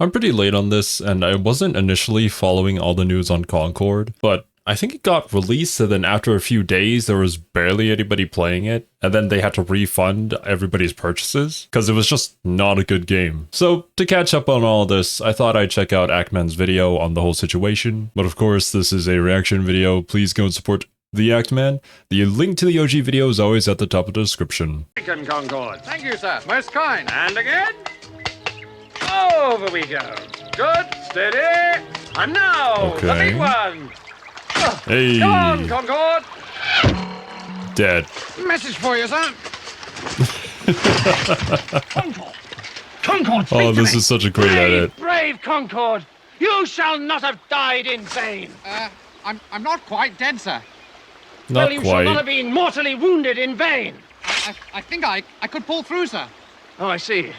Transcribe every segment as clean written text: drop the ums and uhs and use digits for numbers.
I'm pretty late on this, and I wasn't initially following all the news on Concord, but I think it got released, and then after a few days, there was barely anybody playing it, and then they had to refund everybody's purchases, because it was just not a good game. So, to catch up on all this, I thought I'd check out Actman's video on the whole situation, but of course, this is a reaction video. Please go and support the Actman. The link to the OG video is always at the top of the description. Concord. Thank you, sir. Most kind. And again. Over we go. Good, steady. And now, the big one. Hey. Come on, Concord. Dead. Message for you, sir. Concord! Concord, speak Oh, to this me. is such a great edit. Brave Concord! You shall not have died in vain. I'm not quite dead, sir. Not Well, you shall not quite. have been mortally wounded in vain. I think I could pull through, sir. Oh, I see.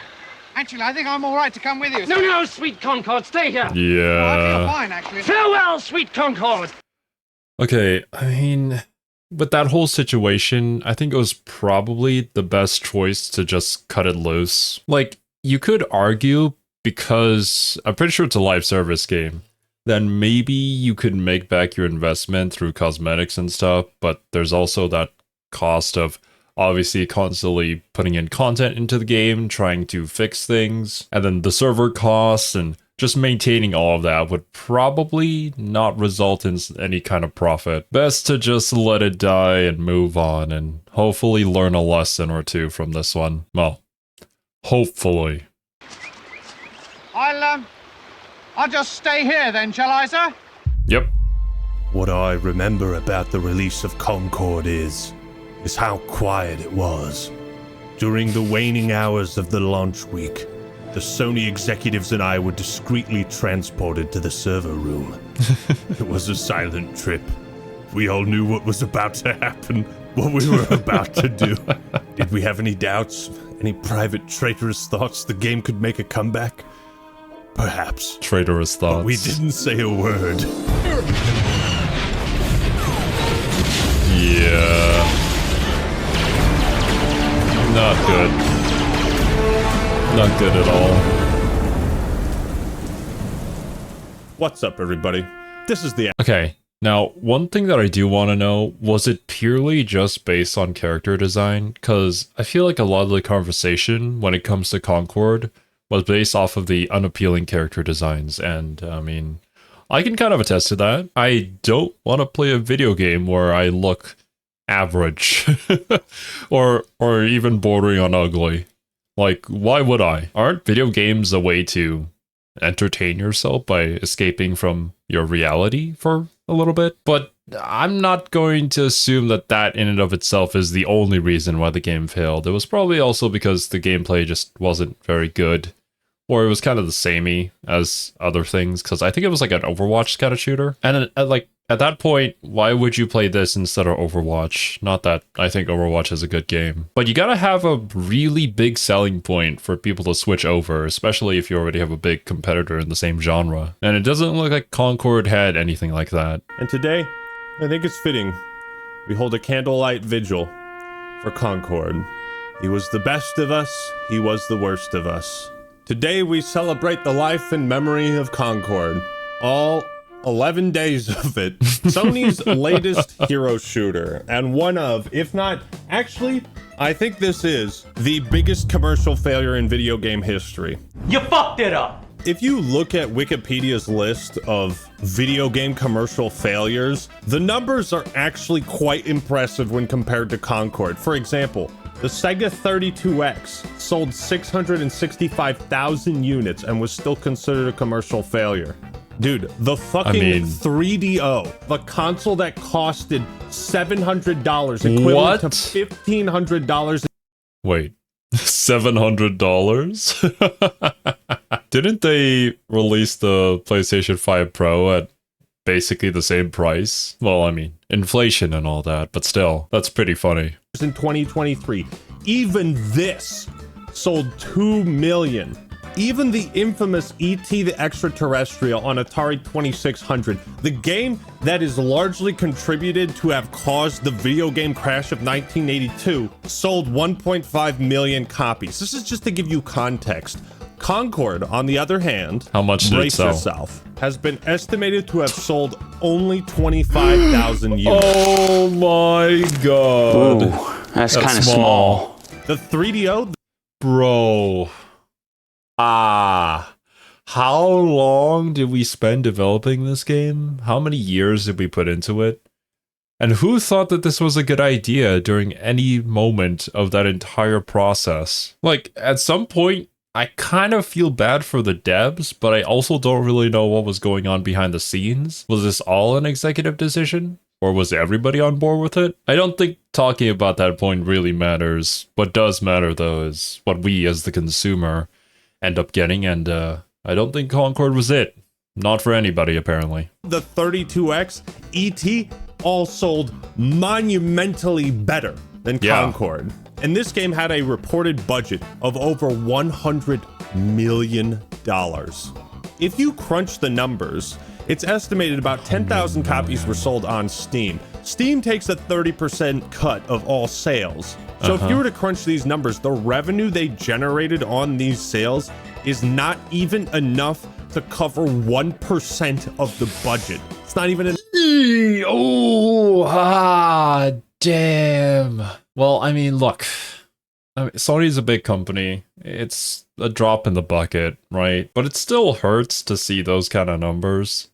Actually, I think I'm all right to come with you, sir. No, no, sweet Concord, stay here. I feel Yeah. fine, actually. Farewell, sweet Concord. Okay, I mean, with that whole situation, I think it was probably the best choice to just cut it loose. Like, you could argue, because I'm pretty sure it's a live service game, then maybe you could make back your investment through cosmetics and stuff, but there's also that cost of obviously constantly putting in content into the game, trying to fix things, and then the server costs and just maintaining all of that would probably not result in any kind of profit. Best to just let it die and move on and hopefully learn a lesson or two from this one. Well, hopefully. I'll just stay here then, shall I, sir? Yep. What I remember about the release of Concord is how quiet it was. During the waning hours of the launch week, the Sony executives and I were discreetly transported to the server room. It was a silent trip. We all knew what was about to happen, what we were about to do. Did we have any doubts? Any private traitorous thoughts the game could make a comeback? Perhaps. Traitorous thoughts. But we didn't say a word. Yeah. Not good. Not good at all. What's up, everybody? This is the... Okay, now, one thing that I do want to know, was it purely just based on character design? Because I feel like a lot of the conversation when it comes to Concord was based off of the unappealing character designs, and I mean, I can kind of attest to that. I don't want to play a video game where I look average, or even bordering on ugly. Like, why would I? Aren't video games a way to entertain yourself by escaping from your reality for a little bit? But I'm not going to assume that that in and of itself is the only reason why the game failed. It was probably also because the gameplay just wasn't very good, or it was kind of the samey as other things, because I think it was like an Overwatch kind of shooter. And like at that point, why would you play this instead of Overwatch? Not that I think Overwatch is a good game, but you gotta have a really big selling point for people to switch over, especially if you already have a big competitor in the same genre. And it doesn't look like Concord had anything like that. And today, I think it's fitting we hold a candlelight vigil for Concord. He was the best of us, he was the worst of us. Today we celebrate the life and memory of Concord. All 11 days of it. Sony's latest hero shooter, and one of, if not, actually, I think this is the biggest commercial failure in video game history. You fucked it up! If you look at Wikipedia's list of video game commercial failures, the numbers are actually quite impressive when compared to Concord. For example, the Sega 32X sold 665,000 units and was still considered a commercial failure. Dude, the fucking 3DO, the console that costed $700, equivalent to $1,500. Wait, $700? Didn't they release the PlayStation 5 Pro at basically the same price? Well, I mean, inflation and all that, but still, that's pretty funny. In 2023, even this sold 2 million. Even the infamous E.T. the Extraterrestrial on Atari 2600, the game that is largely contributed to have caused the video game crash of 1982, sold 1.5 million copies. This is just to give you context. Concord, on the other hand, how much did it brace sell? yourself, has been estimated to have sold only 25,000 units. Oh my god. Ooh, that's kind of small. The 3DO, bro. How long did we spend developing this game? How many years did we put into it? And who thought that this was a good idea during any moment of that entire process? Like, at some point, I kind of feel bad for the devs, but I also don't really know what was going on behind the scenes. Was this all an executive decision? Or was everybody on board with it? I don't think talking about that point really matters. What does matter, though, is what we, as the consumer, end up getting, and I don't think Concord was it. Not for anybody, apparently. the 32X, ET all sold monumentally better than Concord. And this game had a reported budget of over $100 million. If you crunch the numbers, it's estimated about 10,000 copies were sold on Steam. Steam takes a 30% cut of all sales. So if you were to crunch these numbers, the revenue they generated on these sales is not even enough to cover 1% of the budget. It's not even damn. Well, I mean, look, Sony's a big company. It's a drop in the bucket, right? But it still hurts to see those kind of numbers.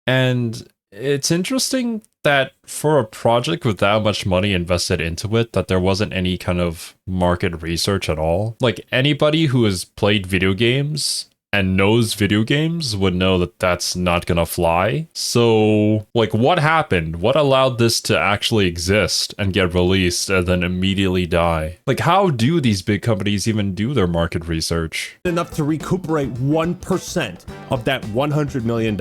And it's interesting that for a project with that much money invested into it, that there wasn't any kind of market research at all. Like, anybody who has played video games and knows video games would know that that's not gonna fly. So, like, what happened? What allowed this to actually exist and get released and then immediately die? Like, how do these big companies even do their market research? enough to recuperate 1% of that $100 million.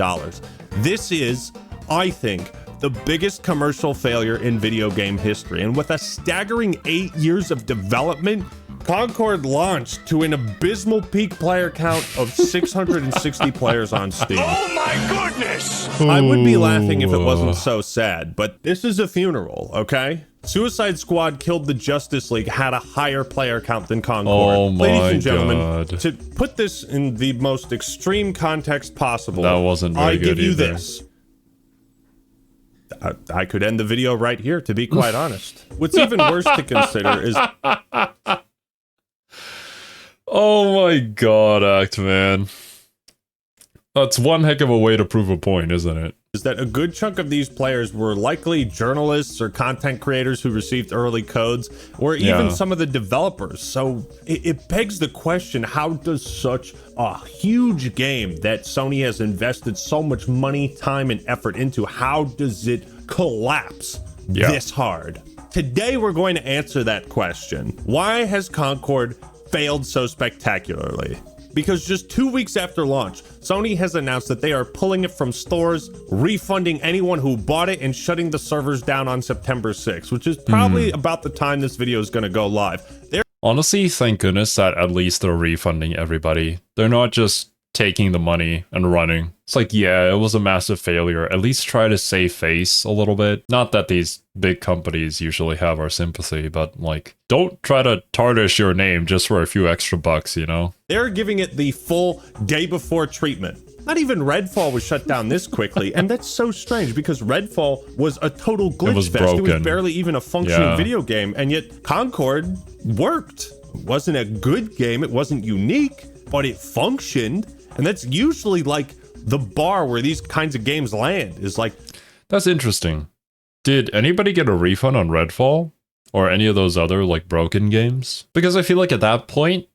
This is, I think, the biggest commercial failure in video game history. And with a staggering 8 years of development, Concord launched to an abysmal peak player count of 660 players on Steam. Oh my goodness! I would be laughing if it wasn't so sad, but this is a funeral, okay? Suicide Squad Killed the Justice League had a higher player count than Concord. Oh my Ladies and gentlemen, God. to put this in the most extreme context possible, That wasn't very I good give you either. this. I could end the video right here, to be quite honest. What's even worse to consider is... Oh my god, Act Man. That's one heck of a way to prove a point, isn't it? is that a good chunk of these players were likely journalists or content creators who received early codes, or even some of the developers. So it begs the question, how does such a huge game that Sony has invested so much money, time, and effort into, how does it collapse this hard? Today, we're going to answer that question. Why has Concord failed so spectacularly? Because just 2 weeks after launch, Sony has announced that they are pulling it from stores, refunding anyone who bought it, and shutting the servers down on September 6th, which is probably about the time this video is going to go live. Honestly, thank goodness that at least they're refunding everybody. They're not just taking the money and running. It's like, yeah, it was a massive failure. At least try to save face a little bit. Not that these big companies usually have our sympathy, but like, don't try to tarnish your name just for a few extra bucks, you know? They're giving it the full day before treatment. Not even Redfall was shut down this quickly, and that's so strange because Redfall was a total glitch fest. Broken. It was barely even a functioning video game, and yet Concord worked. It wasn't a good game, it wasn't unique, but it functioned, and that's usually like the bar where these kinds of games land, is like... That's interesting. Did anybody get a refund on Redfall? Or any of those other, like, broken games? Because I feel like at that point,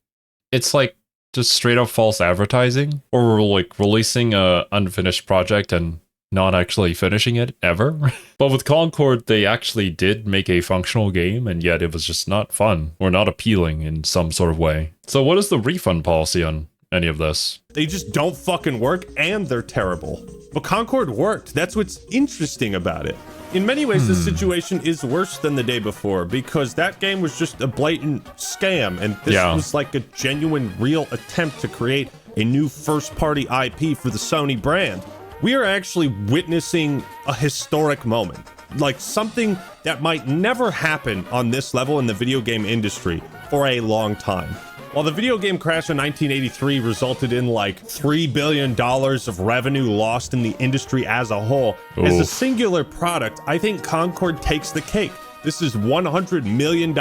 it's like just straight up false advertising, or like releasing a unfinished project and not actually finishing it ever. But with Concord, they actually did make a functional game, and yet it was just not fun or not appealing in some sort of way. So what is the refund policy on any of this? They just don't fucking work, and they're terrible. But Concord worked. That's what's interesting about it. In many ways, this situation is worse than the day before, because that game was just a blatant scam, and this was like a genuine, real attempt to create a new first-party IP for the Sony brand. We are actually witnessing a historic moment, like something that might never happen on this level in the video game industry. for a long time. While the video game crash in 1983 resulted in like $3 billion of revenue lost in the industry as a whole, as a singular product, I think Concord takes the cake. This is $100 million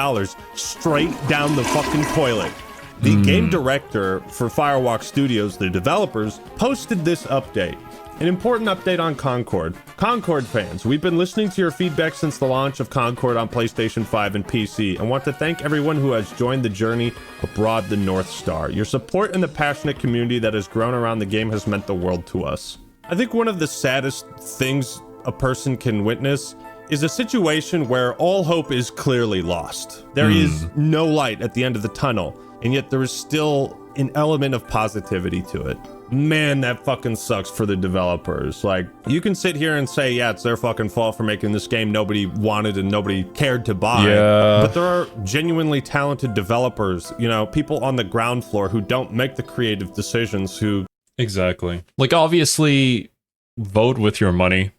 straight down the fucking toilet. The game director for Firewalk Studios, the developers, posted this update. An important update on Concord. Concord fans, we've been listening to your feedback since the launch of Concord on PlayStation 5 and PC, and want to thank everyone who has joined the journey abroad the North Star. Your support and the passionate community that has grown around the game has meant the world to us. I think one of the saddest things a person can witness is a situation where all hope is clearly lost. There is no light at the end of the tunnel, and yet there is still an element of positivity to it. Man, that fucking sucks for the developers. Like, you can sit here and say, yeah, it's their fucking fault for making this game nobody wanted and nobody cared to buy. Yeah. But there are genuinely talented developers, you know, people on the ground floor who don't make the creative decisions, who... Exactly. Like, obviously, vote with your money.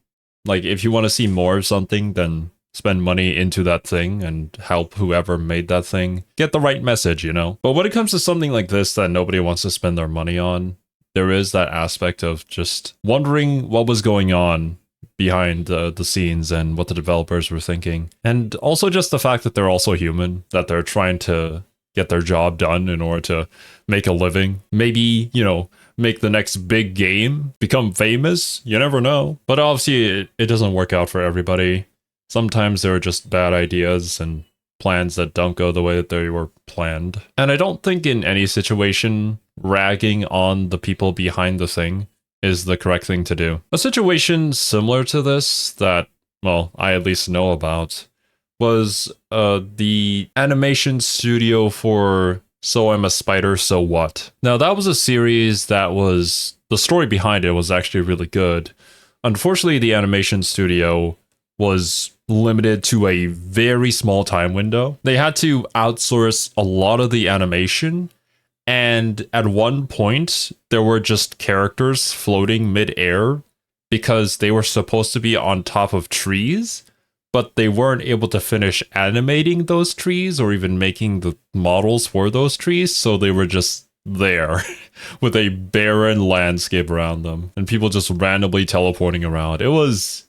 Like, if you want to see more of something, then spend money into that thing and help whoever made that thing get the right message, you know? But when it comes to something like this that nobody wants to spend their money on, there is that aspect of just wondering what was going on behind the scenes and what the developers were thinking. And also just the fact that they're also human, that they're trying to get their job done in order to make a living. Maybe, you know, make the next big game, become famous. You never know. But obviously, it doesn't work out for everybody. Sometimes there are just bad ideas and plans that don't go the way that they were planned. And I don't think in any situation, ragging on the people behind the thing is the correct thing to do. A situation similar to this that, well, I at least know about was the animation studio for So I'm a Spider, So What? Now, that was a series that was... the story behind it was actually really good. Unfortunately, the animation studio was limited to a very small time window. They had to outsource a lot of the animation, and at one point, there were just characters floating mid-air because they were supposed to be on top of trees, but they weren't able to finish animating those trees or even making the models for those trees, so they were just there with a barren landscape around them and people just randomly teleporting around. It was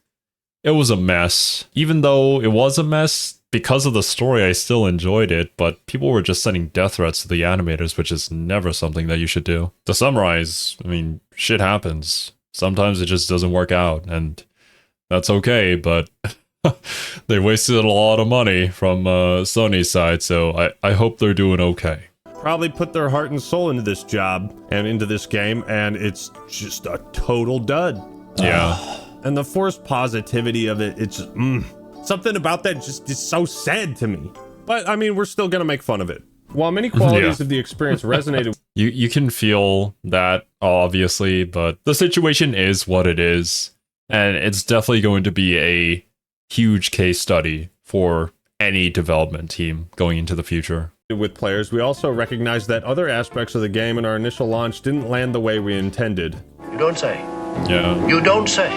a mess. Even though it was a mess, because of the story, I still enjoyed it, but people were just sending death threats to the animators, which is never something that you should do. To summarize, I mean, shit happens. Sometimes it just doesn't work out, and that's okay, but they wasted a lot of money from Sony's side, so I hope they're doing okay. Probably put their heart and soul into this job and into this game, and it's just a total dud. Yeah. And the forced positivity of it, it's just, something about that just is so sad to me. But, I mean, we're still gonna make fun of it. While many qualities of the experience resonated... You can feel that, obviously, but the situation is what it is. And it's definitely going to be a huge case study for any development team going into the future. With players, we also recognize that other aspects of the game in our initial launch didn't land the way we intended. You don't say. Yeah. You don't say.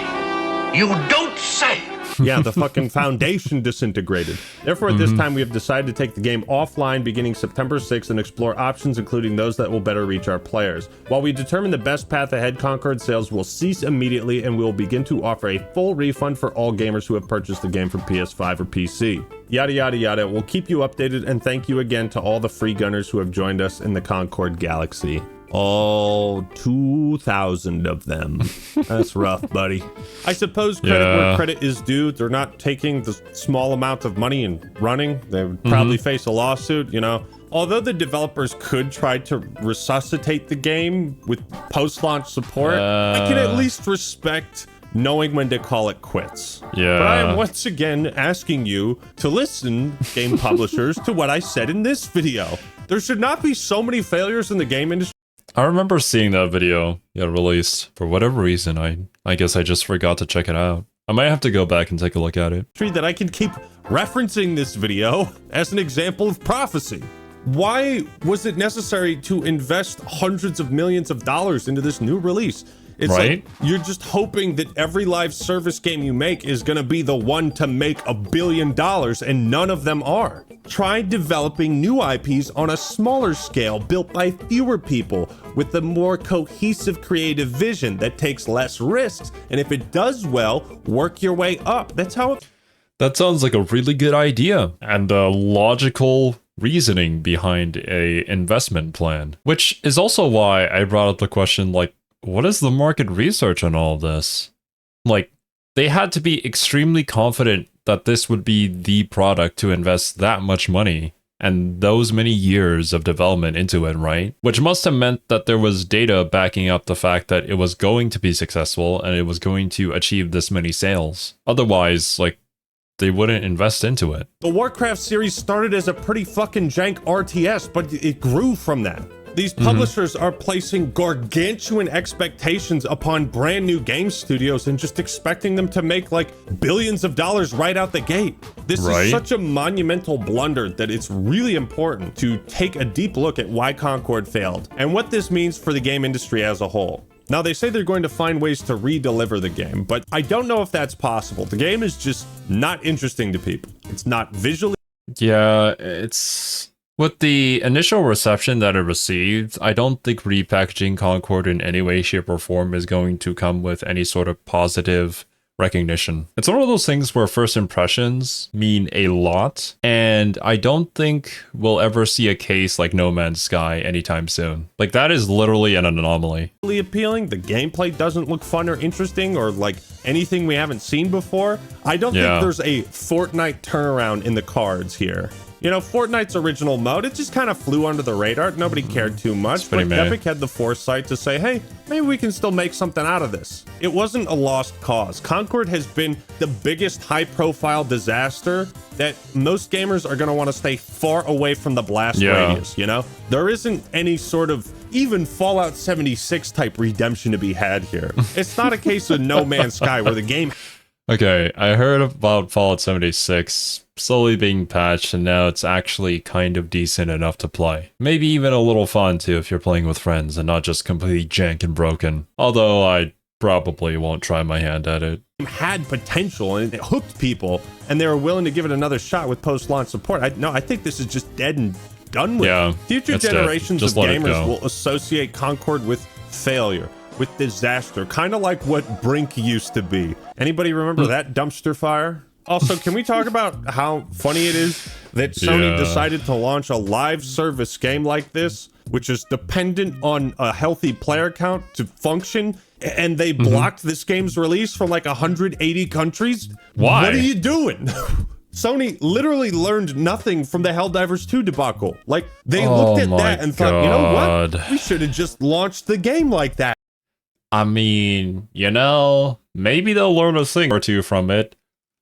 You don't say! Yeah, the fucking foundation disintegrated. Therefore, at this time, we have decided to take the game offline beginning September 6th and explore options, including those that will better reach our players. While we determine the best path ahead, Concord sales will cease immediately, and we will begin to offer a full refund for all gamers who have purchased the game from PS5 or PC. Yada, yada, yada. We'll keep you updated, and thank you again to all the free gunners who have joined us in the Concord galaxy. All 2,000 of them. That's rough, buddy. I suppose credit where credit is due. They're not taking the small amount of money and running. They would probably face a lawsuit, you know. Although the developers could try to resuscitate the game with post-launch support, I can at least respect knowing when to call it quits. Yeah. But I am once again asking you to listen, game publishers, to what I said in this video. There should not be so many failures in the game industry. I remember seeing that video get released. For whatever reason, I guess I just forgot to check it out. I might have to go back and take a look at it. That I can keep referencing this video as an example of prophecy. Why was it necessary to invest hundreds of millions of dollars into this new release? It's Right? like you're just hoping that every live service game you make is going to be the one to make $1 billion, and none of them are. Try developing new IPs on a smaller scale, built by fewer people, with a more cohesive creative vision that takes less risks. And if it does well, work your way up. That's how it... That sounds like a really good idea and a logical reasoning behind a investment plan. Which is also why I brought up the question, like, what is the market research on all of this? Like, they had to be extremely confident that this would be the product to invest that much money and those many years of development into it, right? Which must have meant that there was data backing up the fact that it was going to be successful and it was going to achieve this many sales. Otherwise, like, they wouldn't invest into it. The Warcraft series started as a pretty fucking jank RTS, but it grew from that. These publishers are placing gargantuan expectations upon brand new game studios and just expecting them to make like billions of dollars right out the gate. This is such a monumental blunder that it's really important to take a deep look at why Concord failed and what this means for the game industry as a whole. Now, they say they're going to find ways to re-deliver the game, but I don't know if that's possible. The game is just not interesting to people. It's not visually... Yeah, it's... With the initial reception that it received, I don't think repackaging Concord in any way, shape, or form is going to come with any sort of positive recognition. It's one of those things where first impressions mean a lot, and I don't think we'll ever see a case like No Man's Sky anytime soon. Like, that is literally an anomaly. Appealing, the gameplay doesn't look fun or interesting or like anything we haven't seen before. I don't think there's a Fortnite turnaround in the cards here. You know, Fortnite's original mode, it just kind of flew under the radar. Nobody cared too much, but Epic had the foresight to say, hey, maybe we can still make something out of this. It wasn't a lost cause. Concord has been the biggest high-profile disaster that most gamers are going to want to stay far away from the blast radius, you know? There isn't any sort of even Fallout 76 type redemption to be had here. It's not a case of No Man's Sky where the game... Okay, I heard about Fallout 76 slowly being patched, and now it's actually kind of decent enough to play. Maybe even a little fun too if you're playing with friends and not just completely jank and broken. Although I probably won't try my hand at it. Had potential and it hooked people, and they were willing to give it another shot with post-launch support. I think this is just dead and done with. Yeah, future generations of gamers will associate Concord with failure, with disaster, kind of like what Brink used to be. Anybody remember that dumpster fire? Also, can we talk about how funny it is that Sony decided to launch a live service game like this, which is dependent on a healthy player count to function, and they blocked this game's release from like 180 countries? Why? What are you doing? Sony literally learned nothing from the Helldivers 2 debacle. Like, they looked at that and thought, you know what? We should have just launched the game like that. I mean, you know, maybe they'll learn a thing or two from it.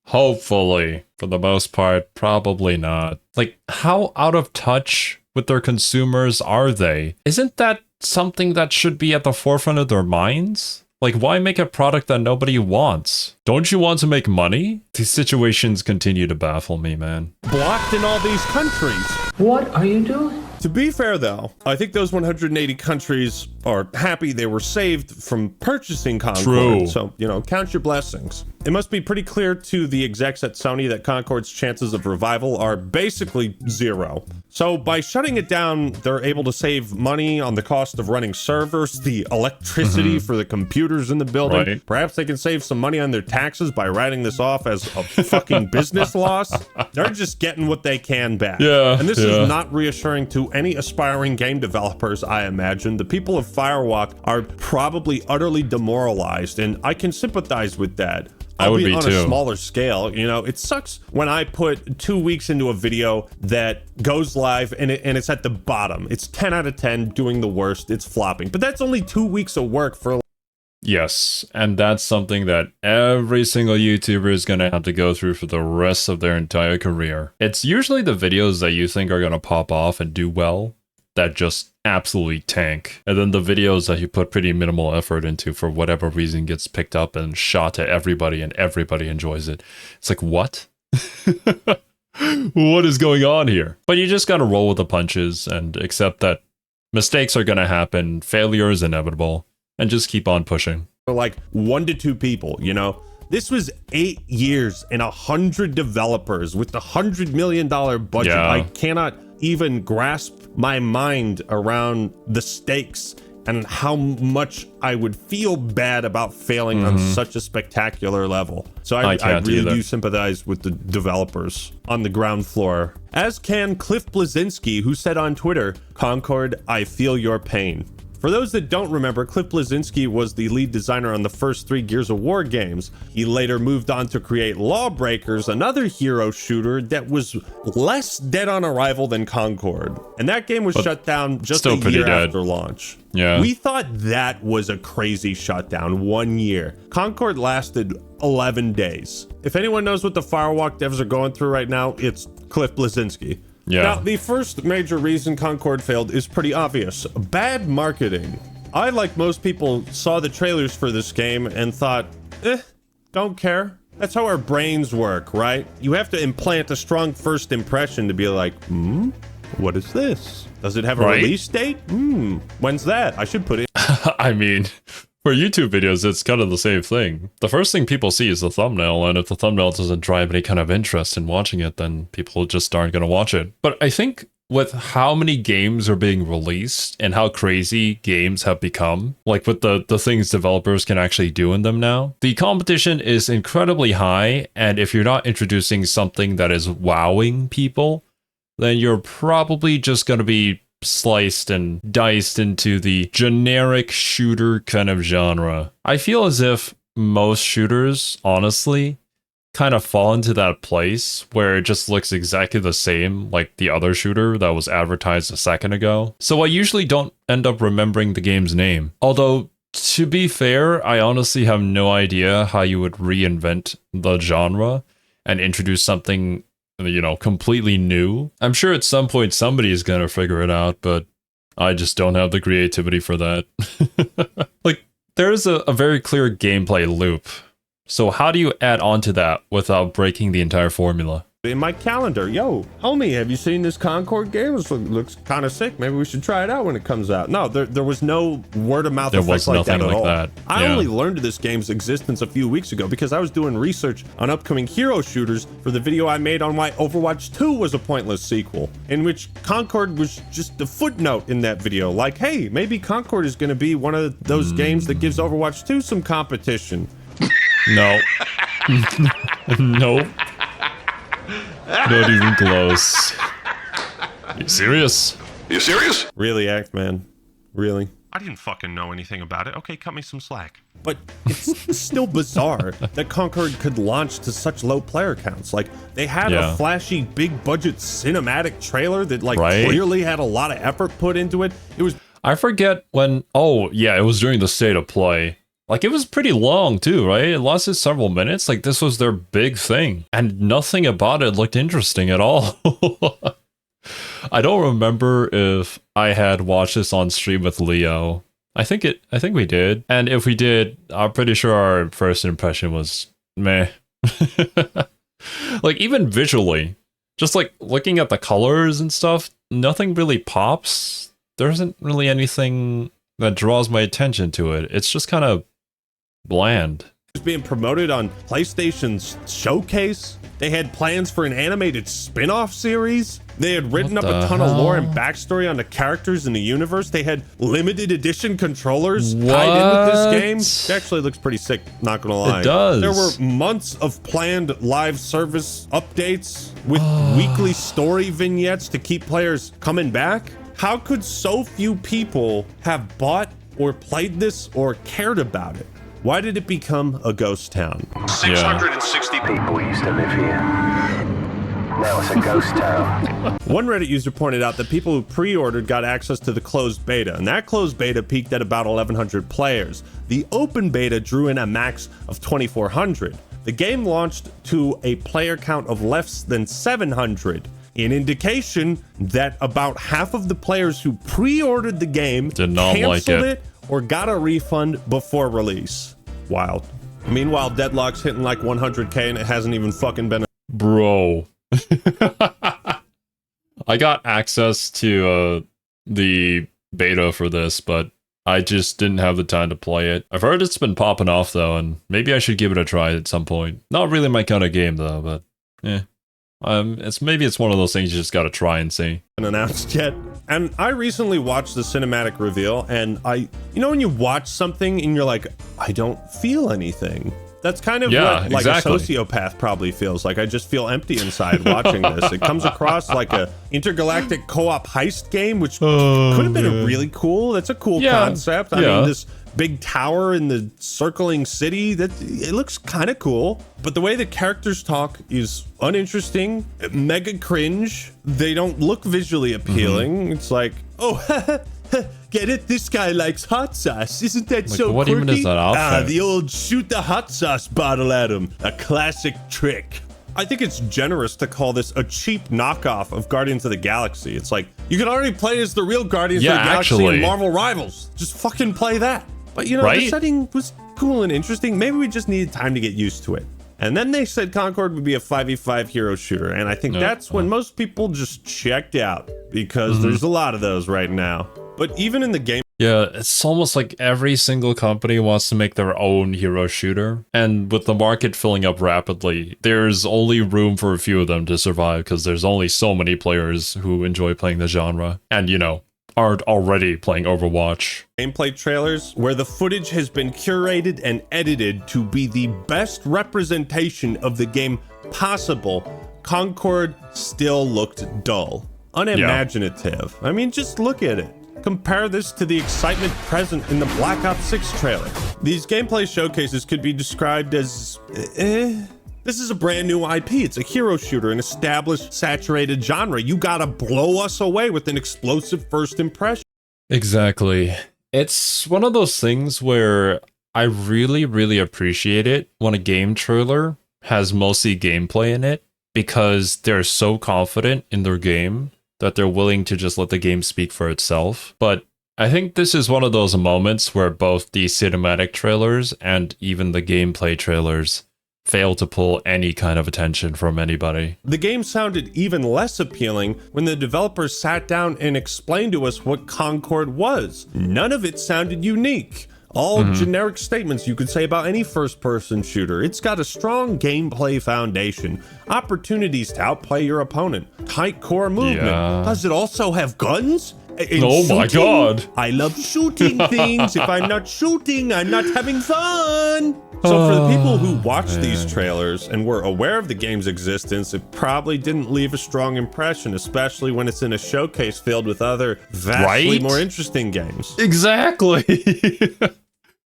Hopefully. For the most part, probably not. Like, how out of touch with their consumers are they? Isn't that something that should be at the forefront of their minds? Like, why make a product that nobody wants? Don't you want to make money? These situations continue to baffle me, man. Blocked in all these countries. What are you doing? To be fair, though, I think those 180 countries are happy they were saved from purchasing Concord. True. So, you know, count your blessings. It must be pretty clear to the execs at Sony that Concord's chances of revival are basically zero. So by shutting it down, they're able to save money on the cost of running servers, the electricity for the computers in the building. Right. Perhaps they can save some money on their taxes by writing this off as a fucking business loss. They're just getting what they can back. Yeah. And this is not reassuring to any aspiring game developers, I imagine. The people of Firewalk are probably utterly demoralized, and I can sympathize with that. I would be on too. A smaller scale, you know, it sucks when I put 2 weeks into a video that goes live and it's at the bottom. It's 10 out of 10, doing the worst. It's flopping, but that's only 2 weeks of work for. Yes, and that's something that every single YouTuber is going to have to go through for the rest of their entire career. It's usually the videos that you think are going to pop off and do well that just absolutely tank. And then the videos that you put pretty minimal effort into for whatever reason gets picked up and shot to everybody and everybody enjoys it. It's like, what? What is going on here? But you just got to roll with the punches and accept that mistakes are going to happen. Failure is inevitable. and just keep on pushing. Like 1 to 2 people, you know? This was 8 years and 100 developers with the $100 million budget. Yeah. I cannot even grasp my mind around the stakes and how much I would feel bad about failing on such a spectacular level. So I really do sympathize with the developers on the ground floor. As can Cliff Blazinski, who said on Twitter, "Concord, I feel your pain." For those that don't remember, Cliff Blazinski was the lead designer on the first 3 Gears of War games. He later moved on to create Lawbreakers, another hero shooter that was less dead on arrival than Concord. And that game was shut down just a year after launch. Yeah. We thought that was a crazy shutdown, 1 year. Concord lasted 11 days. If anyone knows what the Firewalk devs are going through right now, it's Cliff Blazinski. Yeah. Now, the first major reason Concord failed is pretty obvious. Bad marketing. I, like most people, saw the trailers for this game and thought, don't care. That's how our brains work, right? You have to implant a strong first impression to be like, what is this? Does it have a release date? When's that? I should put it. I mean, for YouTube videos, it's kind of the same thing. The first thing people see is the thumbnail, and if the thumbnail doesn't drive any kind of interest in watching it, then people just aren't going to watch it. But I think with how many games are being released and how crazy games have become, like with the things developers can actually do in them now, the competition is incredibly high, and if you're not introducing something that is wowing people, then you're probably just going to be sliced and diced into the generic shooter kind of genre. I feel as if most shooters, honestly, kind of fall into that place where it just looks exactly the same like the other shooter that was advertised a second ago. So I usually don't end up remembering the game's name. Although, to be fair, I honestly have no idea how you would reinvent the genre and introduce something, you know, completely new. I'm sure at some point somebody is gonna figure it out, but I just don't have the creativity for that. Like, there's a very clear gameplay loop. So how do you add on to that without breaking the entire formula? In my calendar, yo, homie, have you seen this Concord game? It looks kind of sick. Maybe we should try it out when it comes out. No, there was no word of mouth effect like that at all. I only learned of this game's existence a few weeks ago because I was doing research on upcoming hero shooters for the video I made on why Overwatch 2 was a pointless sequel, in which Concord was just a footnote in that video. Like, hey, maybe Concord is going to be one of those games that gives Overwatch 2 some competition. No. Nope. Not even close. You serious? You serious? Really, Act Man? Really? I didn't fucking know anything about it. Okay, cut me some slack. But it's still bizarre that Concord could launch to such low player counts. Like, they had a flashy, big budget cinematic trailer that clearly had a lot of effort put into it. It was... I forget when... Oh, yeah, it was during the State of Play. Like, it was pretty long, too, right? It lasted several minutes. Like, this was their big thing. And nothing about it looked interesting at all. I don't remember if I had watched this on stream with Leo. I think we did. And if we did, I'm pretty sure our first impression was meh. Like, even visually, just like looking at the colors and stuff, nothing really pops. There isn't really anything that draws my attention to it. It's just kind of bland. It was being promoted on PlayStation's Showcase. They had plans for an animated spin-off series. They had written up a ton of lore and backstory on the characters in the universe. They had limited edition controllers tied in with this game. It actually looks pretty sick, not gonna lie. It does. There were months of planned live service updates with weekly story vignettes to keep players coming back. How could so few people have bought or played this or cared about it? Why did it become a ghost town? 660 people used to live here. Now it's a ghost town. One Reddit user pointed out that people who pre-ordered got access to the closed beta, and that closed beta peaked at about 1,100 players. The open beta drew in a max of 2,400. The game launched to a player count of less than 700. An indication that about half of the players who pre-ordered the game did not canceled like it or got a refund before release. Wild. Meanwhile, Deadlock's hitting like 100k and it hasn't even fucking been... Bro. I got access to the beta for this, but I just didn't have the time to play it. I've heard it's been popping off though, and maybe I should give it a try at some point. Not really my kind of game though, but it's one of those things you just gotta try and see. Announced yet, and I recently watched the cinematic reveal, and when you watch something and you're like, I don't feel anything. That's kind of what like exactly. A sociopath probably feels like. I just feel empty inside watching this. It comes across like a intergalactic co-op heist game, which could have been really cool. That's a cool concept. I mean, this big tower in the circling city, it looks kind of cool. But the way the characters talk is uninteresting, mega cringe. They don't look visually appealing. It's like, oh, get it? This guy likes hot sauce. Isn't that like, so what quirky? Even is that outfit? The old shoot the hot sauce bottle at him. A classic trick. I think it's generous to call this a cheap knockoff of Guardians of the Galaxy. It's like, you can already play as the real Guardians of the Galaxy and Marvel Rivals. Just fucking play that. But the setting was cool and interesting. Maybe we just needed time to get used to it. And then they said Concord would be a 5v5 hero shooter. And I think that's when most people just checked out, because there's a lot of those right now. But even in the game, it's almost like every single company wants to make their own hero shooter. And with the market filling up rapidly, there's only room for a few of them to survive, because there's only so many players who enjoy playing the genre. And, aren't already playing Overwatch. Gameplay trailers where the footage has been curated and edited to be the best representation of the game possible, Concord still looked dull, unimaginative. I mean, just look at it. Compare this to the excitement present in the Black Ops 6 trailer. These gameplay showcases could be described as This is a brand new IP. It's a hero shooter, an established, saturated genre. You gotta blow us away with an explosive first impression. Exactly. It's one of those things where I really, really appreciate it when a game trailer has mostly gameplay in it, because they're so confident in their game that they're willing to just let the game speak for itself. But I think this is one of those moments where both the cinematic trailers and even the gameplay trailers fail to pull any kind of attention from anybody. The game sounded even less appealing when the developers sat down and explained to us what Concord was. None of it sounded unique. All generic statements you could say about any first-person shooter. It's got a strong gameplay foundation, opportunities to outplay your opponent, tight core movement. Does it also have guns? My god. I love shooting things. If I'm not shooting, I'm not having fun. So for the people who watched these trailers and were aware of the game's existence, it probably didn't leave a strong impression, especially when it's in a showcase filled with other vastly more interesting games. Exactly.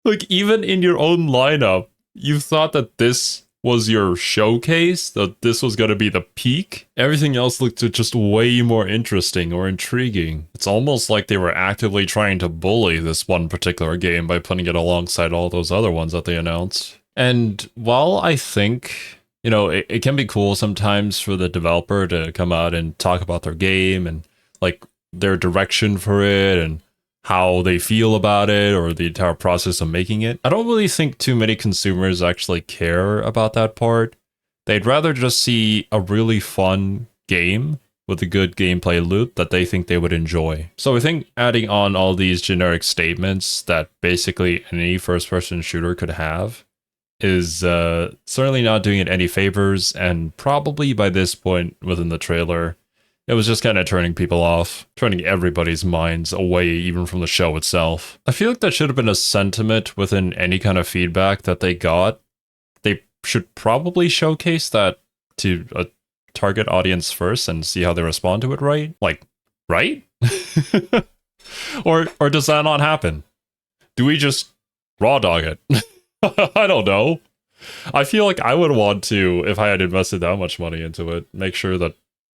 Like, even in your own lineup, you thought that this was your showcase, that this was going to be the peak. Everything else looked just way more interesting or intriguing. It's almost like they were actively trying to bully this one particular game by putting it alongside all those other ones that they announced. And while I think, it can be cool sometimes for the developer to come out and talk about their game and like their direction for it and how they feel about it or the entire process of making it, I don't really think too many consumers actually care about that part. They'd rather just see a really fun game with a good gameplay loop that they think they would enjoy. So I think adding on all these generic statements that basically any first-person shooter could have is certainly not doing it any favors, and probably by this point within the trailer, it was just kind of turning people off, turning everybody's minds away even from the show itself. I feel like that should have been a sentiment within any kind of feedback that they got. They should probably showcase that to a target audience first and see how they respond to it, right? Like, right? Or does that not happen? Do we just raw dog it? I don't know. I feel like I would want to, if I had invested that much money into it, make sure that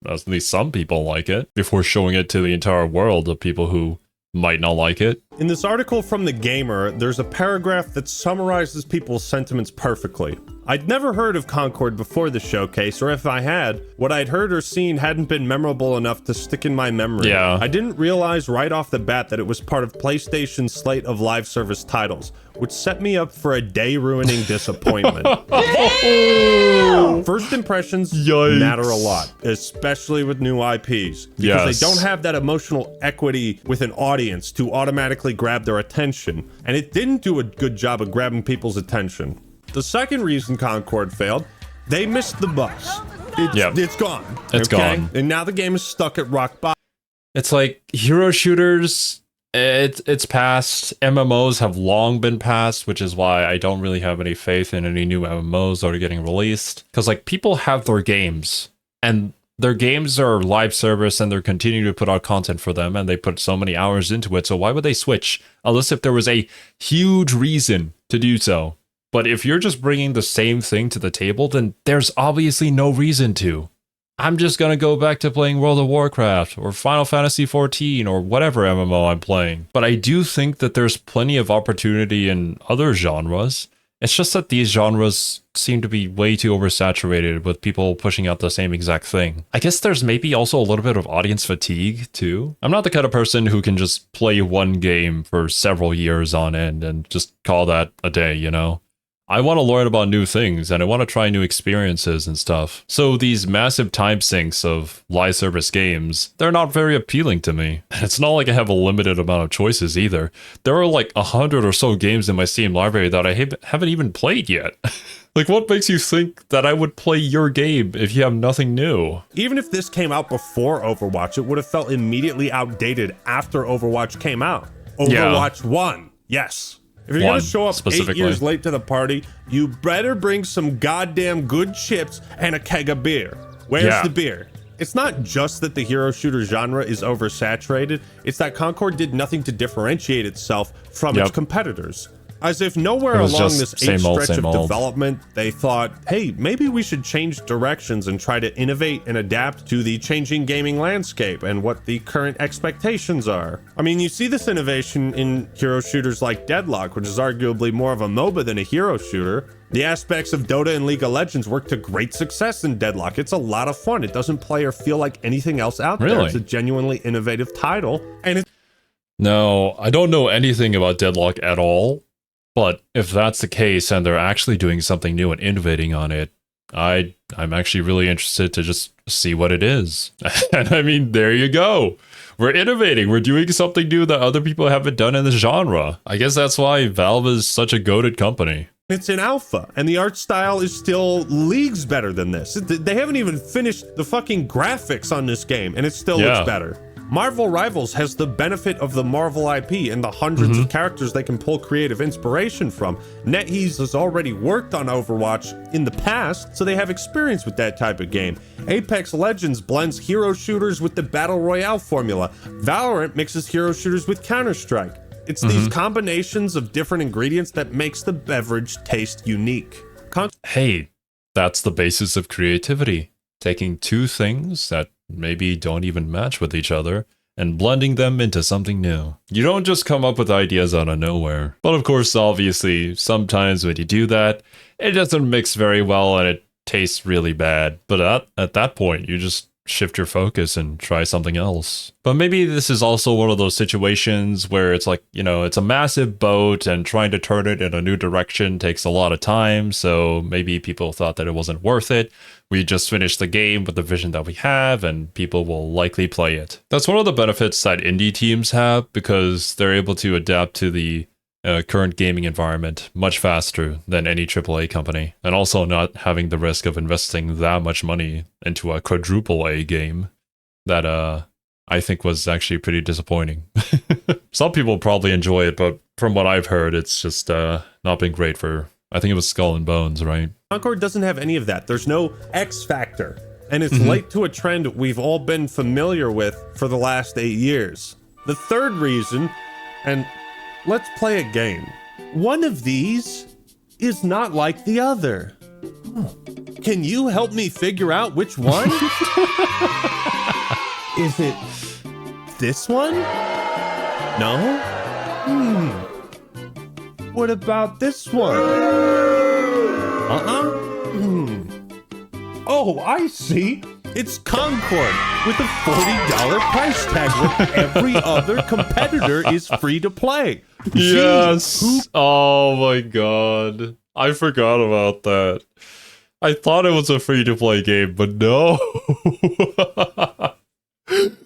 at least some people like it before showing it to the entire world of people who might not like it. In this article from The Gamer, there's a paragraph that summarizes people's sentiments perfectly. I'd never heard of Concord before the showcase, or if I had, what I'd heard or seen hadn't been memorable enough to stick in my memory. Yeah. I didn't realize right off the bat that it was part of PlayStation's slate of live service titles, which set me up for a day-ruining disappointment. First impressions matter a lot, especially with new IPs, because they don't have that emotional equity with an audience to automatically quickly grab their attention, and it didn't do a good job of grabbing people's attention. The second reason Concord failed, they missed the bus. It's gone. It's gone. And now the game is stuck at rock bottom. It's like hero shooters, it's past. MMOs have long been past, which is why I don't really have any faith in any new MMOs that are getting released. Because like people have their games, and their games are live service, and they're continuing to put out content for them, and they put so many hours into it. So why would they switch? Unless if there was a huge reason to do so. But if you're just bringing the same thing to the table, then there's obviously no reason to. I'm just going to go back to playing World of Warcraft or Final Fantasy XIV or whatever MMO I'm playing. But I do think that there's plenty of opportunity in other genres. It's just that these genres seem to be way too oversaturated with people pushing out the same exact thing. I guess there's maybe also a little bit of audience fatigue too. I'm not the kind of person who can just play one game for several years on end and just call that a day, you know? I want to learn about new things, and I want to try new experiences and stuff. So these massive time sinks of live service games, they're not very appealing to me. It's not like I have a limited amount of choices either. There are like 100 or so games in my Steam library that I haven't even played yet. Like, what makes you think that I would play your game if you have nothing new? Even if this came out before Overwatch, it would have felt immediately outdated after Overwatch came out. Overwatch 1, yes. If you're going to show up 8 years late to the party, you better bring some goddamn good chips and a keg of beer. Where's the beer? It's not just that the hero shooter genre is oversaturated, it's that Concord did nothing to differentiate itself from its competitors. As if nowhere along this stretch of development, they thought, hey, maybe we should change directions and try to innovate and adapt to the changing gaming landscape and what the current expectations are. I mean, you see this innovation in hero shooters like Deadlock, which is arguably more of a MOBA than a hero shooter. The aspects of Dota and League of Legends work to great success in Deadlock. It's a lot of fun. It doesn't play or feel like anything else out there. It's a genuinely innovative title. And no, I don't know anything about Deadlock at all. But if that's the case and they're actually doing something new and innovating on it, I'm actually really interested to just see what it is. And I mean, there you go. We're innovating. We're doing something new that other people haven't done in the genre. I guess that's why Valve is such a goated company. It's in alpha, and the art style is still leagues better than this. They haven't even finished the fucking graphics on this game, and it still looks better. Marvel Rivals has the benefit of the Marvel IP and the hundreds of characters they can pull creative inspiration from. NetEase has already worked on Overwatch in the past, so they have experience with that type of game. Apex Legends blends hero shooters with the Battle Royale formula. Valorant mixes hero shooters with Counter-Strike. It's these combinations of different ingredients that makes the beverage taste unique. Hey, that's the basis of creativity. Taking two things that maybe don't even match with each other and blending them into something new. You don't just come up with ideas out of nowhere. But of course, obviously, sometimes when you do that, it doesn't mix very well and it tastes really bad. But at that point, you just shift your focus and try something else. But maybe this is also one of those situations where it's like, you know, it's a massive boat and trying to turn it in a new direction takes a lot of time. So maybe people thought that it wasn't worth it. We just finished the game with the vision that we have and people will likely play it. That's one of the benefits that indie teams have because they're able to adapt to the current gaming environment much faster than any AAA company, and also not having the risk of investing that much money into a quadruple A game that I think was actually pretty disappointing. Some people probably enjoy it, but from what I've heard, it's just not been great for, I think it was Skull and Bones, right? Concord doesn't have any of that. There's no X factor, and it's late to a trend we've all been familiar with for the last 8 years. The third reason, and let's play a game. One of these is not like the other. Can you help me figure out which one? Is it this one? No? What about this one? Oh, I see. It's Concord with a $40 price tag when every other competitor is free to play. Yes. Oh my god. I forgot about that. I thought it was a free-to-play game, but no.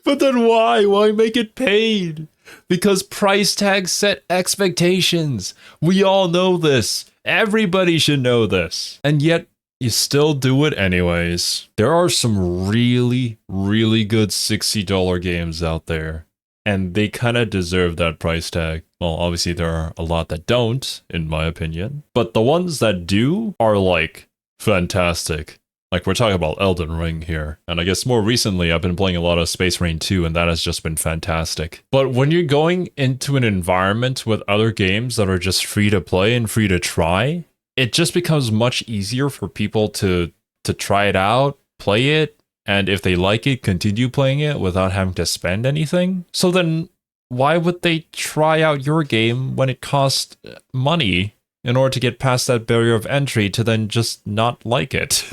But then why? Why make it paid? Because price tags set expectations. We all know this. Everybody should know this. And yet, you still do it anyways. There are some really, really good $60 games out there. And they kind of deserve that price tag. Well, obviously there are a lot that don't, in my opinion. But the ones that do are like fantastic. Like we're talking about Elden Ring here. And I guess more recently I've been playing a lot of Space Marine 2 and that has just been fantastic. But when you're going into an environment with other games that are just free to play and free to try, it just becomes much easier for people to try it out, play it, and if they like it, continue playing it without having to spend anything. So then why would they try out your game when it costs money in order to get past that barrier of entry to then just not like it?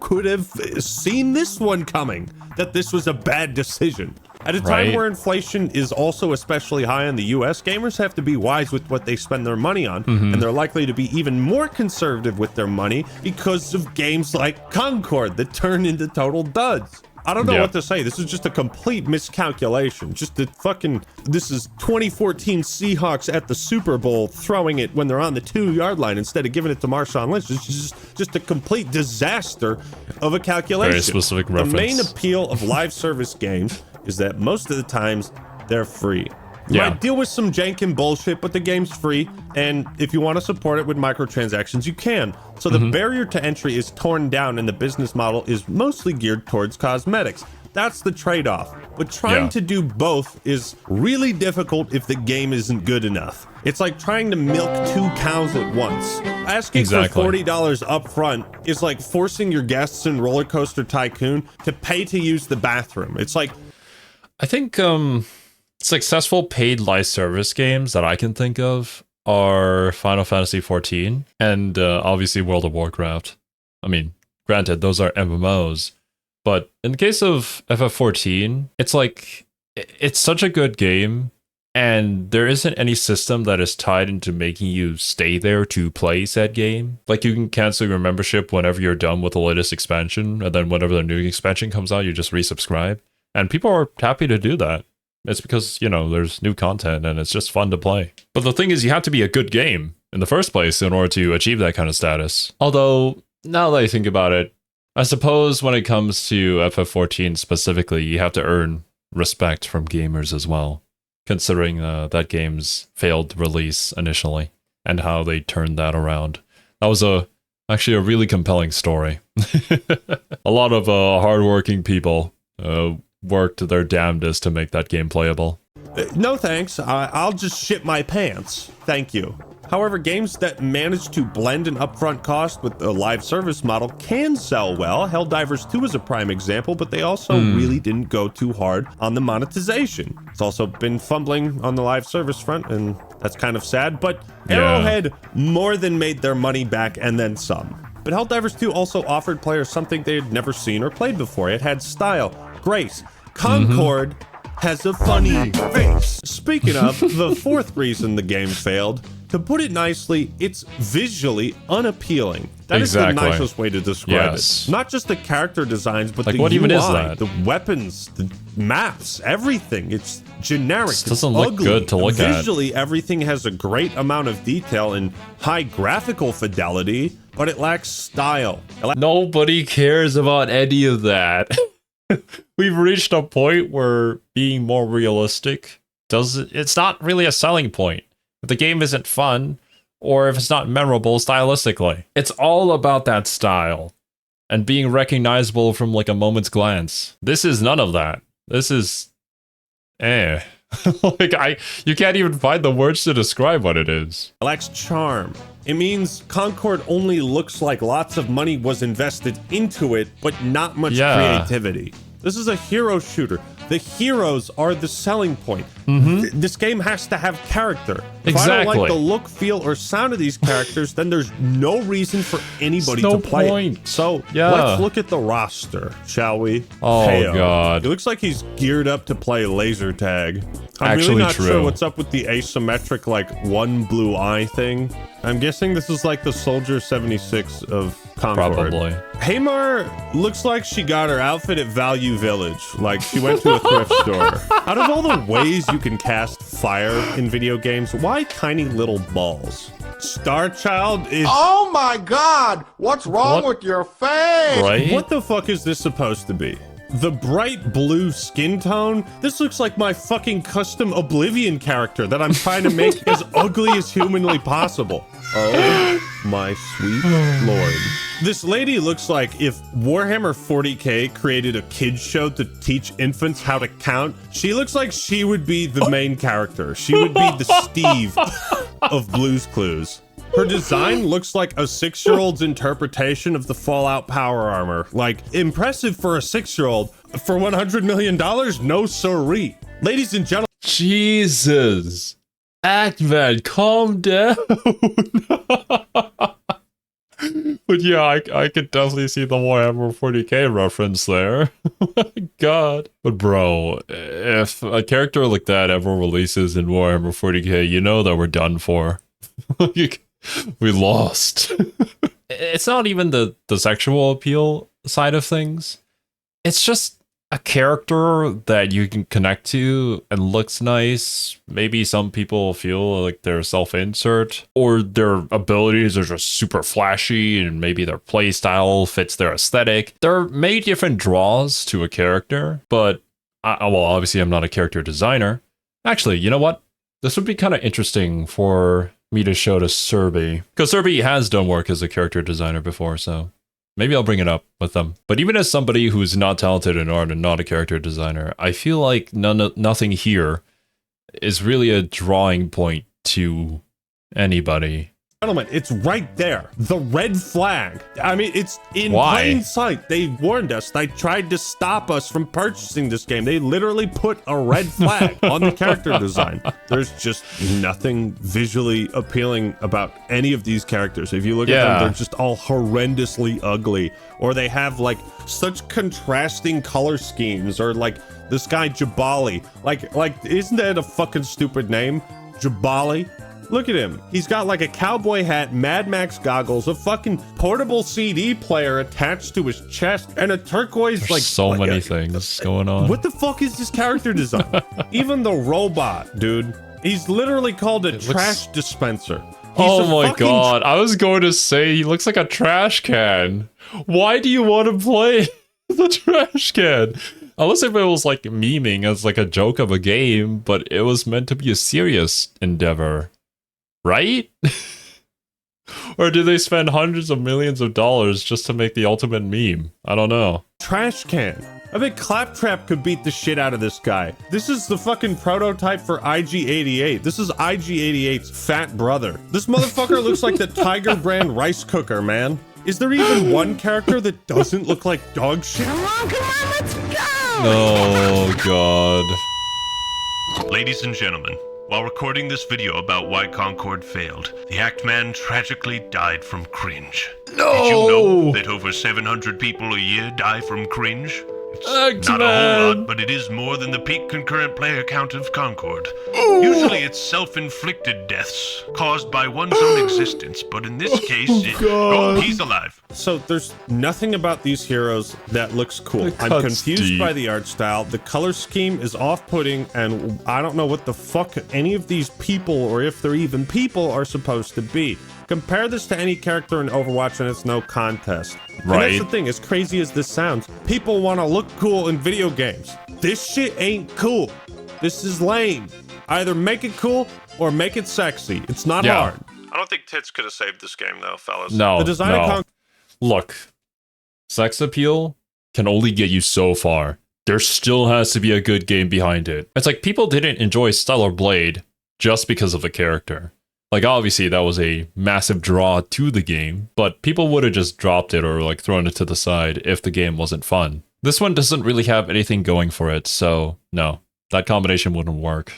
Could have seen this one coming, that this was a bad decision. At a time where inflation is also especially high in the US, gamers have to be wise with what they spend their money on, and they're likely to be even more conservative with their money because of games like Concord that turn into total duds. I don't know what to say. This is just a complete miscalculation. Just a fucking... This is 2014 Seahawks at the Super Bowl throwing it when they're on the 2-yard line instead of giving it to Marshawn Lynch. It's just a complete disaster of a calculation. Very specific reference. The main appeal of live service games is that most of the times they're free. You might deal with some jank and bullshit, but the game's free, and if you want to support it with microtransactions, you can. So the barrier to entry is torn down, and the business model is mostly geared towards cosmetics. That's the trade-off. But trying to do both is really difficult if the game isn't good enough. It's like trying to milk 2 cows at once. Asking for $40 up front is like forcing your guests in Roller Coaster Tycoon to pay to use the bathroom. It's like... I think, successful paid live service games that I can think of are Final Fantasy XIV and obviously World of Warcraft. I mean, granted, those are MMOs, but in the case of FF14, it's like, it's such a good game, and there isn't any system that is tied into making you stay there to play said game. Like, you can cancel your membership whenever you're done with the latest expansion, and then whenever the new expansion comes out, you just resubscribe. And people are happy to do that. It's because, you know, there's new content and it's just fun to play. But the thing is, you have to be a good game in the first place in order to achieve that kind of status. Although, now that I think about it, I suppose when it comes to FF14 specifically, you have to earn respect from gamers as well, considering that game's failed release initially and how they turned that around. That was actually a really compelling story. A lot of hardworking people worked their damnedest to make that game playable. No thanks, I'll just shit my pants. Thank you. However, games that manage to blend an upfront cost with a live service model can sell well. Helldivers 2 is a prime example, but they also really didn't go too hard on the monetization. It's also been fumbling on the live service front, and that's kind of sad, but Arrowhead more than made their money back and then some. But Helldivers 2 also offered players something they had never seen or played before. It had style, grace. Concord has a funny face. Speaking of, the fourth reason the game failed, to put it nicely, it's visually unappealing. That is the nicest way to describe it. Not just the character designs, but like, the UI, the weapons, the maps, everything. It's generic. It doesn't look good to look at. Visually, everything has a great amount of detail and high graphical fidelity, but it lacks style. Nobody cares about any of that. We've reached a point where being more realistic it's not really a selling point. If the game isn't fun, or if it's not memorable stylistically. It's all about that style and being recognizable from like a moment's glance. This is none of that. This is like you can't even find the words to describe what it is. It lacks charm. It means Concord only looks like lots of money was invested into it, but not much creativity. This is a hero shooter. The heroes are the selling point. This game has to have character. If I don't like the look, feel, or sound of these characters, then there's no reason for anybody to play it. So let's look at the roster, shall we? Oh, God. It looks like he's geared up to play laser tag. I'm really not sure what's up with the asymmetric, like, one blue eye thing. I'm guessing this is like the Soldier 76 of Concord. Probably. Hamar looks like she got her outfit at Value Village. Like she went to a thrift store. Out of all the ways you can cast fire in video games, why tiny little balls? Star Child is... Oh my god! What's wrong with your face? Right? What the fuck is this supposed to be? The bright blue skin tone? This looks like my fucking custom Oblivion character that I'm trying to make as ugly as humanly possible. Oh my sweet lord. This lady looks like if Warhammer 40k created a kids show to teach infants how to count. She looks like she would be the main character. She would be the Steve of Blue's Clues. Her design looks like a 6-year-old's interpretation of the Fallout power armor. Like, impressive for a 6-year-old. For $100 million? No siree. Ladies and gentlemen. Jesus. Man, calm down. But yeah, I could definitely see the Warhammer 40k reference there. Oh my god. But bro, if a character like that ever releases in Warhammer 40k, you know that we're done for. We lost. It's not even the sexual appeal side of things. It's just a character that you can connect to and looks nice. Maybe some people feel like they're self-insert, or their abilities are just super flashy, and maybe their playstyle fits their aesthetic. There are many different draws to a character, but well, obviously I'm not a character designer. Actually, you know what? This would be kind of interesting for me to show to Serby, because Serby has done work as a character designer before, so maybe I'll bring it up with them. But even as somebody who's not talented in art and not a character designer, I feel like nothing here is really a drawing point to anybody. Gentlemen, it's right there. The red flag. I mean, it's in Why? plain sight. They warned us. They tried to stop us from purchasing this game. They literally put a red flag on the character design. There's just nothing visually appealing about any of these characters. If you look at them, they're just all horrendously ugly. Or they have like such contrasting color schemes. Or like this guy Jabali. Like, isn't that a fucking stupid name? Jabali? Look at him. He's got like a cowboy hat, Mad Max goggles, a fucking portable CD player attached to his chest, and a turquoise There's like so many things going on. What the fuck is this character design? Even the robot, dude. He's literally called a trash dispenser. Oh my god, I was going to say he looks like a trash can. Why do you want to play the trash can? Unless if it was like memeing as like a joke of a game, but it was meant to be a serious endeavor. Right? Or do they spend hundreds of millions of dollars just to make the ultimate meme? I don't know. Trash can. I bet Claptrap could beat the shit out of this guy. This is the fucking prototype for IG-88. This is IG-88's fat brother. This motherfucker looks like the Tiger brand rice cooker, man. Is there even one character that doesn't look like dog shit? Come on, let's go! Oh god. Ladies and gentlemen, while recording this video about why Concord failed, the Act Man tragically died from cringe. No! Did you know that over 700 people a year die from cringe? It's not a whole lot, but it is more than the peak concurrent player count of Concord. Usually it's self-inflicted deaths caused by one's own existence, but in this case, he's alive. So there's nothing about these heroes that looks cool. I'm confused by the art style. The color scheme is off-putting, and I don't know what the fuck any of these people, or if they're even people, are supposed to be. Compare this to any character in Overwatch and it's no contest. Right. And that's the thing, as crazy as this sounds, people want to look cool in video games. This shit ain't cool. This is lame. Either make it cool or make it sexy. It's not hard. I don't think tits could have saved this game though, fellas. No, the design of Look, sex appeal can only get you so far. There still has to be a good game behind it. It's like people didn't enjoy Stellar Blade just because of the character. Like, obviously, that was a massive draw to the game, but people would have just dropped it or, like, thrown it to the side if the game wasn't fun. This one doesn't really have anything going for it, so no, that combination wouldn't work.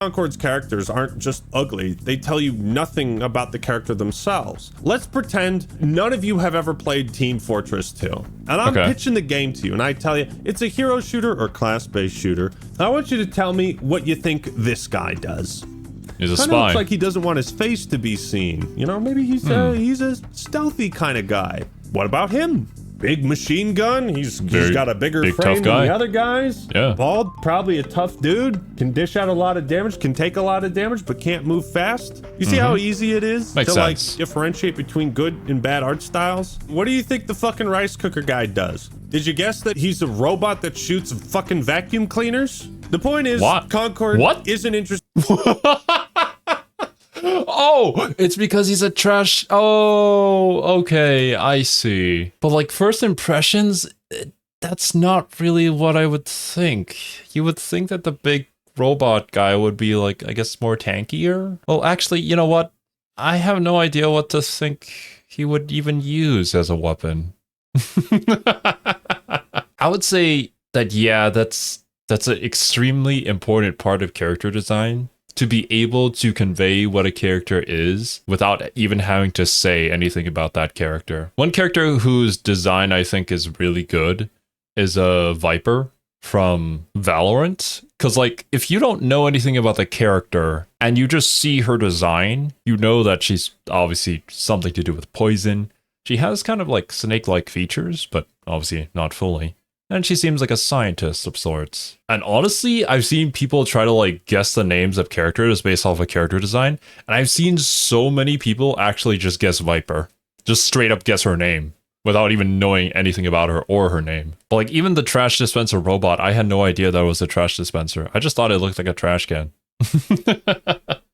Concord's characters aren't just ugly, they tell you nothing about the character themselves. Let's pretend none of you have ever played Team Fortress 2. And I'm pitching the game to you, and I tell you, it's a hero shooter or class-based shooter. I want you to tell me what you think this guy does. He's a Kinda spy. looks like he doesn't want his face to be seen. You know, maybe he's a stealthy kind of guy. what about him? Big machine gun. He's got a bigger big, frame tough than guy. the other guys. Yeah. Bald, probably a tough dude. Can dish out a lot of damage, can take a lot of damage, but can't move fast. You see how easy it is Makes to sense. like differentiate between good and bad art styles? What do you think the fucking rice cooker guy does? Did you guess that he's a robot that shoots fucking vacuum cleaners? The point is, What? Concord What? isn't interested. Oh, it's because he's a trash. Oh, okay, I see. But like first impressions, that's not really what I would think. You would think that the big robot guy would be like, I guess, more tankier. Well, actually, you know what? I have no idea what to think he would even use as a weapon. I would say that, yeah, that's an extremely important part of character design. To be able to convey what a character is without even having to say anything about that character. One character whose design I think is really good is a Viper from Valorant. Because like, if you don't know anything about the character and you just see her design, you know that she's obviously something to do with poison. She has kind of like snake-like features, but obviously not fully. And she seems like a scientist of sorts. And honestly, I've seen people try to like guess the names of characters based off of character design. And I've seen so many people actually just guess Viper. Just straight up guess her name without even knowing anything about her or her name. But like even the trash dispenser robot, I had no idea that was a trash dispenser. I just thought it looked like a trash can.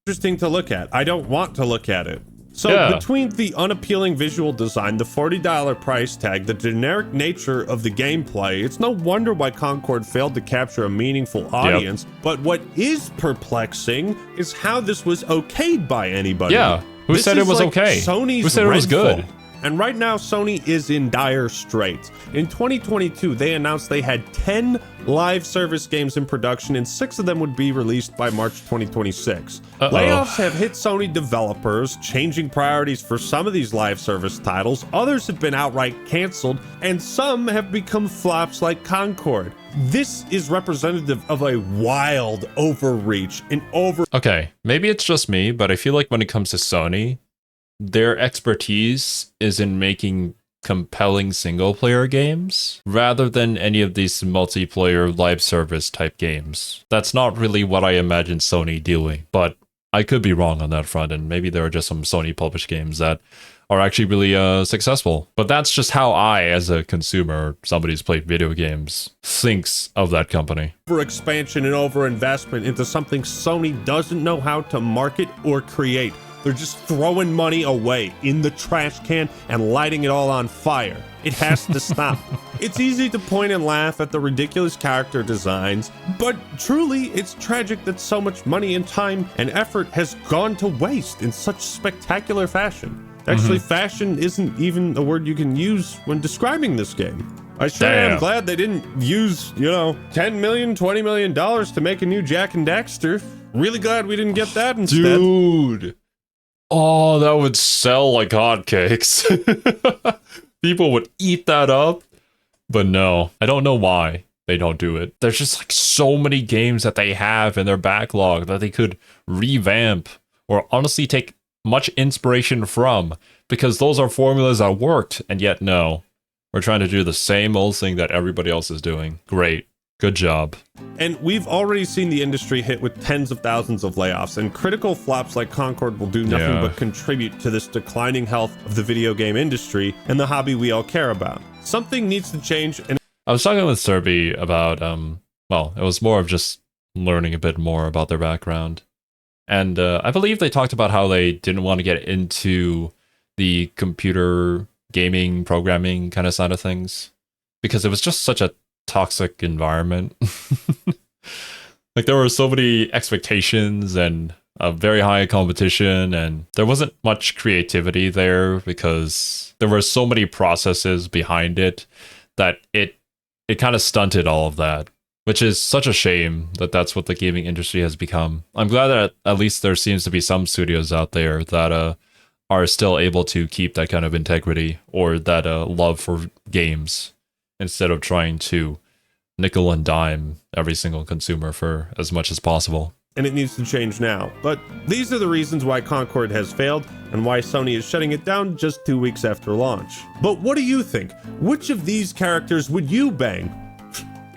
Interesting to look at. I don't want to look at it. So between the unappealing visual design, the $40 price tag, the generic nature of the gameplay, it's no wonder why Concord failed to capture a meaningful audience. But what is perplexing is how this was okayed by anybody. Yeah, who said it was okay? Sony's who said it was good? Redfall. And right now, Sony is in dire straits. In 2022, they announced they had 10 live service games in production, and 6 of them would be released by March 2026. Layoffs have hit Sony developers, changing priorities for some of these live service titles. Others have been outright canceled, and some have become flops like Concord. This is representative of a wild overreach and Okay, maybe it's just me, but I feel like when it comes to Sony, their expertise is in making compelling single-player games rather than any of these multiplayer live service type games. That's not really what I imagine Sony doing, but I could be wrong on that front, and maybe there are just some Sony published games that are actually really successful. But that's just how I, as a consumer, somebody who's played video games, thinks of that company. Over-expansion and over-investment into something Sony doesn't know how to market or create. They're just throwing money away in the trash can and lighting it all on fire. It has to stop. It's easy to point and laugh at the ridiculous character designs, but truly, it's tragic that so much money and time and effort has gone to waste in such spectacular fashion. Actually, fashion isn't even a word you can use when describing this game. I sure am glad they didn't use, $10 million, $20 million to make a new Jak and Daxter. Really glad we didn't get that instead. Dude. Oh, that would sell like hotcakes. People would eat that up. But no, I don't know why they don't do it. There's just like so many games that they have in their backlog that they could revamp or honestly take much inspiration from, because those are formulas that worked, and yet no. We're trying to do the same old thing that everybody else is doing. Great. Good job. And we've already seen the industry hit with tens of thousands of layoffs, and critical flops like Concord will do nothing but contribute to this declining health of the video game industry and the hobby we all care about. Something needs to change. And I was talking with Serby about, well, it was more of just learning a bit more about their background. And I believe they talked about how they didn't want to get into the computer gaming, programming kind of side of things, because it was just such a toxic environment. Like there were so many expectations and a very high competition, and there wasn't much creativity there because there were so many processes behind it that it kind of stunted all of that, which is such a shame that that's what the gaming industry has become. I'm glad that at least there seems to be some studios out there that are still able to keep that kind of integrity or that love for games, instead of trying to nickel and dime every single consumer for as much as possible. and it needs to change now. But these are the reasons why Concord has failed and why Sony is shutting it down just 2 weeks after launch. But what do you think? Which of these characters would you bang?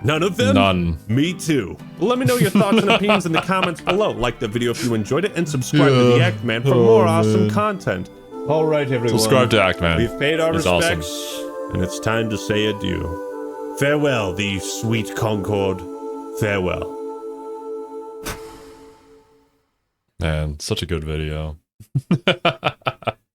None of them? None. Me too. Let me know your thoughts and opinions in the comments below. Like the video if you enjoyed it, and subscribe to the Act Man for more awesome content. All right, everyone. Subscribe to Act Man. We've paid our He's respects, awesome. and it's time to say adieu. Farewell, the sweet Concord. Farewell. Man, such a good video.